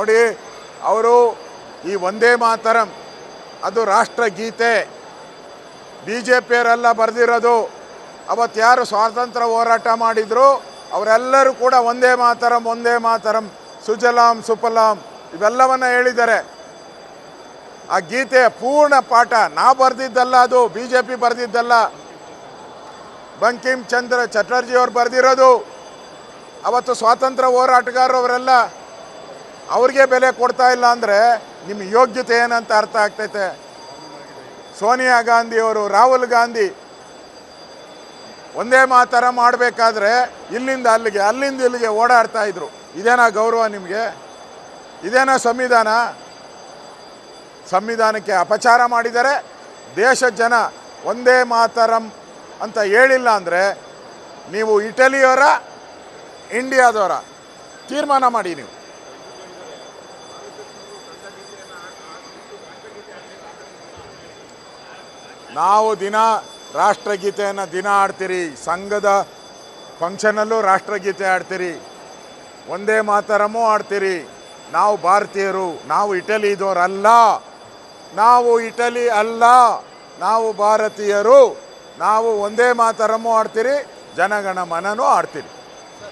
ನೋಡಿ, ಅವರು ಈ ವಂದೇ ಮಾತರಂ ಅದು ರಾಷ್ಟ್ರಗೀತೆ ಬಿ ಜೆ ಪಿಯವರೆಲ್ಲ ಬರೆದಿರೋದು. ಅವತ್ತು ಯಾರು ಸ್ವಾತಂತ್ರ್ಯ ಹೋರಾಟ ಮಾಡಿದ್ರು ಅವರೆಲ್ಲರೂ ಕೂಡ ವಂದೇ ಮಾತರಂ ವಂದೇ ಮಾತರಂ ಸುಜಲಾಂ ಸುಫಲಾಂ ಇವೆಲ್ಲವನ್ನ ಹೇಳಿದ್ದಾರೆ. ಆ ಗೀತೆಯ ಪೂರ್ಣ ಪಾಠ ನಾವು ಬರೆದಿದ್ದಲ್ಲ, ಅದು B J P ಬರೆದಿದ್ದಲ್ಲ, Bankim Chandra Chatterjee ಅವ್ರು ಬರೆದಿರೋದು. ಅವತ್ತು ಸ್ವಾತಂತ್ರ್ಯ ಹೋರಾಟಗಾರರು ಅವರೆಲ್ಲ ಅವ್ರಿಗೆ ಬೆಲೆ ಕೊಡ್ತಾ ಇಲ್ಲ ಅಂದರೆ ನಿಮ್ಮ ಯೋಗ್ಯತೆ ಏನಂತ ಅರ್ಥ ಆಗ್ತೈತೆ. ಸೋನಿಯಾ ಗಾಂಧಿಯವರು, ರಾಹುಲ್ ಗಾಂಧಿ ಒಂದೇ ಮಾತರ ಮಾಡಬೇಕಾದ್ರೆ ಇಲ್ಲಿಂದ ಅಲ್ಲಿಗೆ ಅಲ್ಲಿಂದ ಇಲ್ಲಿಗೆ ಓಡಾಡ್ತಾ ಇದ್ರು. ಇದೇನಾ ಗೌರವ ನಿಮಗೆ? ಇದೇನಾ ಸಂವಿಧಾನ? ಸಂವಿಧಾನಕ್ಕೆ ಅಪಚಾರ ಮಾಡಿದರೆ ದೇಶದ ಜನ ಒಂದೇ ಮಾತರಂ ಅಂತ ಹೇಳಿಲ್ಲ ಅಂದರೆ ನೀವು ಇಟಲಿಯವರ ಇಂಡಿಯಾದವರ ತೀರ್ಮಾನ ಮಾಡಿ. ನೀವು ನಾವು ದಿನ ರಾಷ್ಟ್ರಗೀತೆಯನ್ನು ದಿನ ಆಡ್ತೀರಿ, ಸಂಘದ ಫಂಕ್ಷನಲ್ಲೂ ರಾಷ್ಟ್ರಗೀತೆ ಆಡ್ತೀರಿ, ಒಂದೇ ಮಾತರಮೂ ಆಡ್ತೀರಿ. ನಾವು ಭಾರತೀಯರು, ನಾವು ಇಟಲಿದವರಲ್ಲ, ನಾವು ಇಟಲಿ ಅಲ್ಲ, ನಾವು ಭಾರತೀಯರು. ನಾವು ಒಂದೇ ಮಾತರಮೂ ಆಡ್ತೀರಿ, ಜನಗಣ ಮನನೂ ಆಡ್ತೀರಿ.